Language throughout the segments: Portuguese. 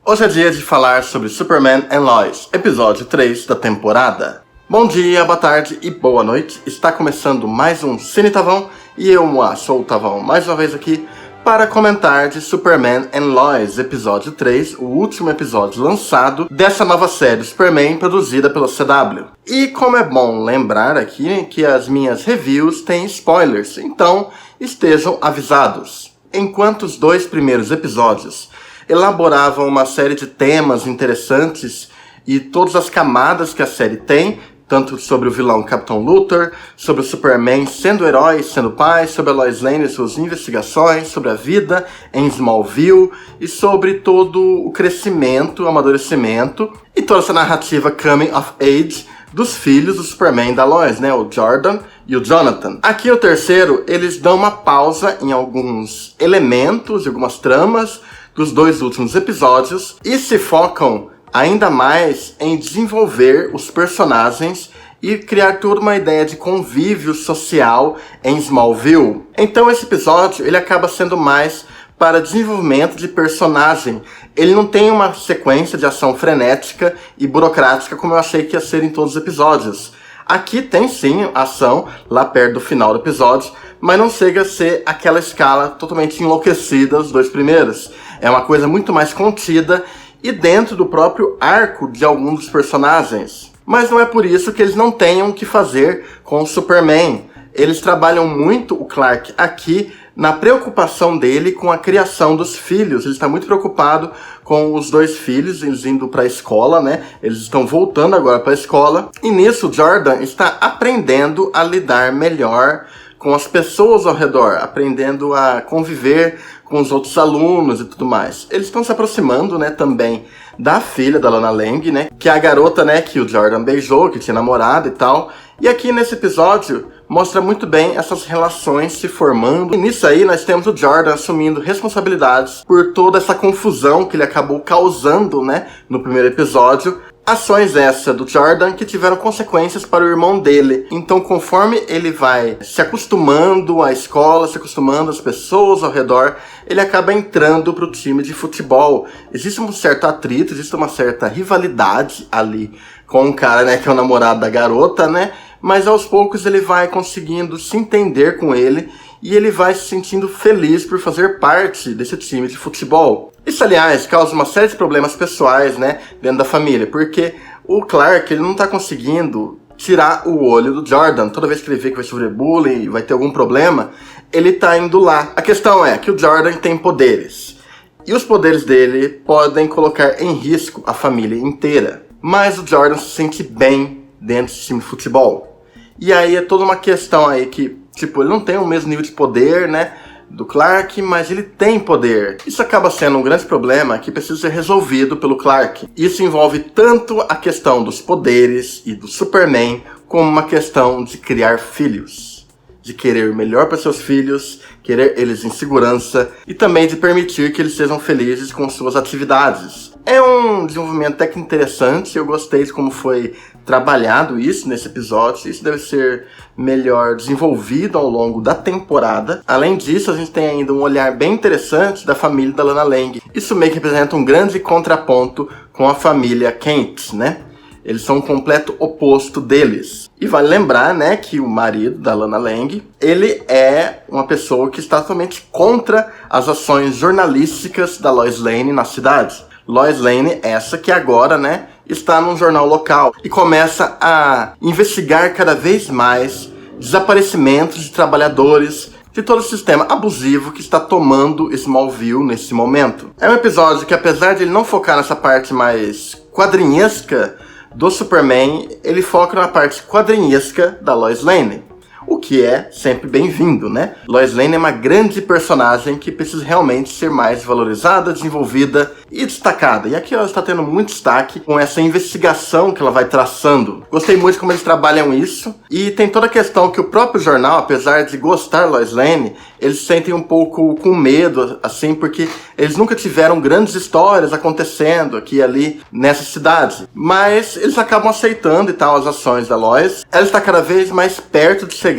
Hoje é dia de falar sobre Superman and Lois, episódio 3 da temporada. Bom dia, boa tarde e boa noite. Está começando mais um Cine Tavão e eu, Moá, sou o Tavão, mais uma vez aqui para comentar de Superman and Lois, episódio 3, o último episódio lançado dessa nova série Superman produzida pela CW. E como é bom lembrar aqui que as minhas reviews têm spoilers, então estejam avisados. Enquanto os dois primeiros episódios elaboravam uma série de temas interessantes e todas as camadas que a série tem, tanto sobre o vilão Capitão Luthor, sobre o Superman sendo herói, sendo pai, sobre a Lois Lane e suas investigações, sobre a vida em Smallville e sobre todo o crescimento, o amadurecimento e toda essa narrativa coming of age dos filhos do Superman e da Lois, né? O Jordan e o Jonathan. Aqui no terceiro, eles dão uma pausa em alguns elementos e algumas tramas dos dois últimos episódios e se focam ainda mais em desenvolver os personagens e criar toda uma ideia de convívio social em Smallville. Então esse episódio ele acaba sendo mais para desenvolvimento de personagem. Ele não tem uma sequência de ação frenética e burocrática como eu achei que ia ser em todos os episódios. Aqui tem sim ação lá perto do final do episódio, mas não chega a ser aquela escala totalmente enlouquecida dos dois primeiros. É uma coisa muito mais contida e dentro do próprio arco de alguns dos personagens. Mas não é por isso que eles não tenham o que fazer com o Superman. Eles trabalham muito o Clark aqui na preocupação dele com a criação dos filhos. Ele está muito preocupado com os dois filhos, eles indo para a escola, né? Eles estão voltando agora para a escola. E nisso, Jordan está aprendendo a lidar melhor com as pessoas ao redor, aprendendo a conviver com os outros alunos e tudo mais. Eles estão se aproximando, né, também da filha da Lana Lang, né, que é a garota, né, que o Jordan beijou, que tinha namorado e tal. E aqui nesse episódio mostra muito bem essas relações se formando. E nisso aí nós temos o Jordan assumindo responsabilidades por toda essa confusão que ele acabou causando, né, no primeiro episódio. Ações essa do Jordan que tiveram consequências para o irmão dele. Então, conforme ele vai se acostumando à escola, se acostumando às pessoas ao redor, ele acaba entrando para o time de futebol. Existe um certo atrito, existe uma certa rivalidade ali com o cara, né, que é o namorado da garota, né? Mas aos poucos ele vai conseguindo se entender com ele e ele vai se sentindo feliz por fazer parte desse time de futebol. Isso, aliás, causa uma série de problemas pessoais, né, dentro da família, porque o Clark, ele não tá conseguindo tirar o olho do Jordan. Toda vez que ele vê que vai sofrer bullying, vai ter algum problema, ele tá indo lá. A questão é que o Jordan tem poderes, e os poderes dele podem colocar em risco a família inteira. Mas o Jordan se sente bem dentro desse time de futebol. E aí é toda uma questão aí que, tipo, ele não tem o mesmo nível de poder, né, do Clark, mas ele tem poder. Isso acaba sendo um grande problema que precisa ser resolvido pelo Clark. Isso envolve tanto a questão dos poderes e do Superman, como uma questão de criar filhos. De querer o melhor para seus filhos, querer eles em segurança e também de permitir que eles sejam felizes com suas atividades. É um desenvolvimento até que interessante, eu gostei de como foi trabalhado isso nesse episódio. Isso deve ser melhor desenvolvido ao longo da temporada. Além disso, a gente tem ainda um olhar bem interessante da família da Lana Lang. Isso meio que representa um grande contraponto com a família Kent, né? Eles são um completo oposto deles. E vale lembrar, né, que o marido da Lana Lang, ele é uma pessoa que está totalmente contra as ações jornalísticas da Lois Lane na cidade. Lois Lane, essa que agora, né, está num jornal local e começa a investigar cada vez mais desaparecimentos de trabalhadores, de todo o sistema abusivo que está tomando Smallville nesse momento. É um episódio que, apesar de ele não focar nessa parte mais quadrinhesca do Superman, ele foca na parte quadrinhesca da Lois Lane. O que é sempre bem-vindo, né? Lois Lane é uma grande personagem que precisa realmente ser mais valorizada, desenvolvida e destacada. E aqui ela está tendo muito destaque com essa investigação que ela vai traçando. Gostei muito de como eles trabalham isso. E tem toda a questão que o próprio jornal, apesar de gostar de Lois Lane, eles sentem um pouco com medo, assim, porque eles nunca tiveram grandes histórias acontecendo aqui e ali nessa cidade. Mas eles acabam aceitando e tal as ações da Lois. Ela está cada vez mais perto de chegar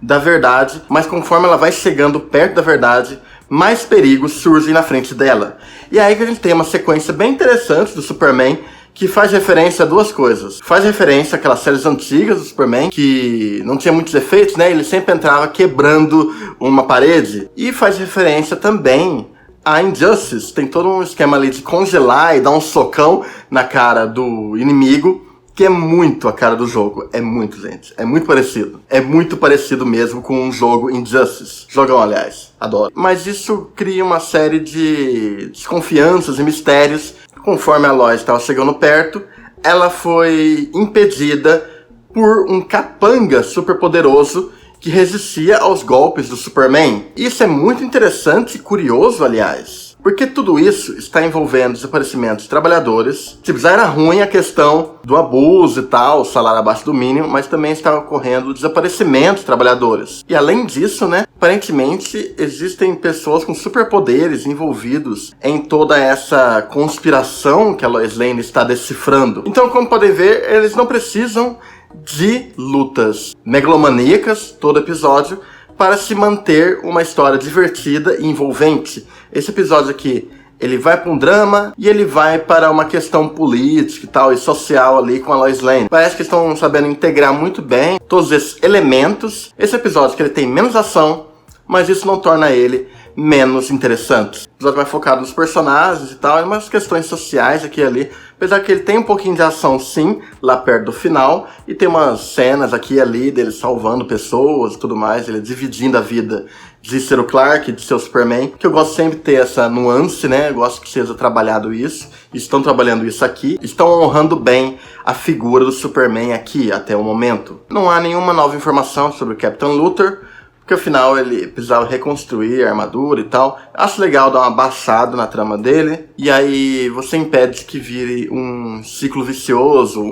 da verdade, mas conforme ela vai chegando perto da verdade, mais perigos surgem na frente dela. E aí que a gente tem uma sequência bem interessante do Superman, que faz referência a duas coisas. Faz referência àquelas séries antigas do Superman, que não tinha muitos efeitos, né? Ele sempre entrava quebrando uma parede. E faz referência também a Injustice. Tem todo um esquema ali de congelar e dar um socão na cara do inimigo, que é muito a cara do jogo. É muito, gente. É muito parecido. É muito parecido mesmo com um jogo Injustice. Jogão, aliás. Adoro. Mas isso cria uma série de desconfianças e mistérios. Conforme a Lois estava chegando perto, ela foi impedida por um capanga super poderoso que resistia aos golpes do Superman. Isso é muito interessante e curioso, aliás. Porque tudo isso está envolvendo desaparecimentos de trabalhadores. Tipo, já era ruim a questão do abuso e tal, salário abaixo do mínimo, mas também está ocorrendo o desaparecimento de trabalhadores. E além disso, né, aparentemente existem pessoas com superpoderes envolvidos em toda essa conspiração que a Lois Lane está decifrando. Então, como podem ver, eles não precisam de lutas megalomaníacas todo episódio para se manter uma história divertida e envolvente. Esse episódio aqui, ele vai para um drama e ele vai para uma questão política e tal, e social ali com a Lois Lane. Parece que estão sabendo integrar muito bem todos esses elementos. Esse episódio que ele tem menos ação, mas isso não torna ele menos interessante. O episódio vai focar nos personagens e tal, e umas questões sociais aqui e ali. Apesar que ele tem um pouquinho de ação, sim, lá perto do final. E tem umas cenas aqui e ali dele salvando pessoas e tudo mais. Ele dividindo a vida de ser o Clark, de ser o Superman. Que eu gosto sempre de ter essa nuance, né? Eu gosto que seja trabalhado isso. Estão trabalhando isso aqui. Estão honrando bem a figura do Superman aqui, até o momento. Não há nenhuma nova informação sobre o Capitão Luthor, porque afinal ele precisava reconstruir a armadura e tal. Acho legal dar uma baixada na trama dele. E aí você impede que vire um ciclo vicioso,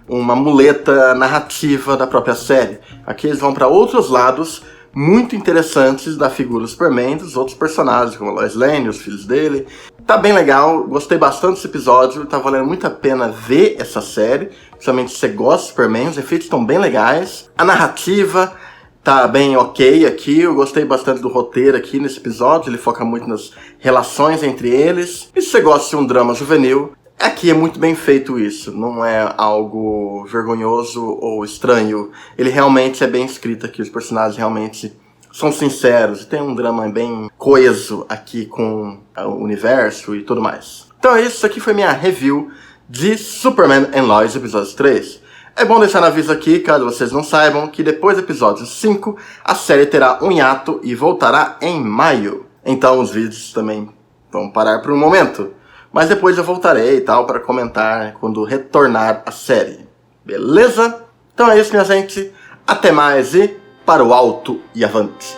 uma muleta narrativa da própria série. Aqui eles vão para outros lados muito interessantes da figura do Superman, dos outros personagens, como a Lois Lane, os filhos dele. Tá bem legal, gostei bastante desse episódio, tá valendo muito a pena ver essa série. Principalmente se você gosta do Superman, os efeitos estão bem legais. A narrativa tá bem ok aqui, eu gostei bastante do roteiro aqui nesse episódio, ele foca muito nas relações entre eles. E se você gosta de um drama juvenil, aqui é muito bem feito isso, não é algo vergonhoso ou estranho. Ele realmente é bem escrito aqui, os personagens realmente são sinceros, e tem um drama bem coeso aqui com o universo e tudo mais. Então é isso aqui foi minha review de Superman and Lois, episódio 3. É bom deixar no aviso aqui, caso vocês não saibam, que depois do episódio 5, a série terá um hiato e voltará em maio. Então os vídeos também vão parar por um momento. Mas depois eu voltarei e tal, para comentar quando retornar a série. Beleza? Então é isso, minha gente. Até mais e para o alto e avante.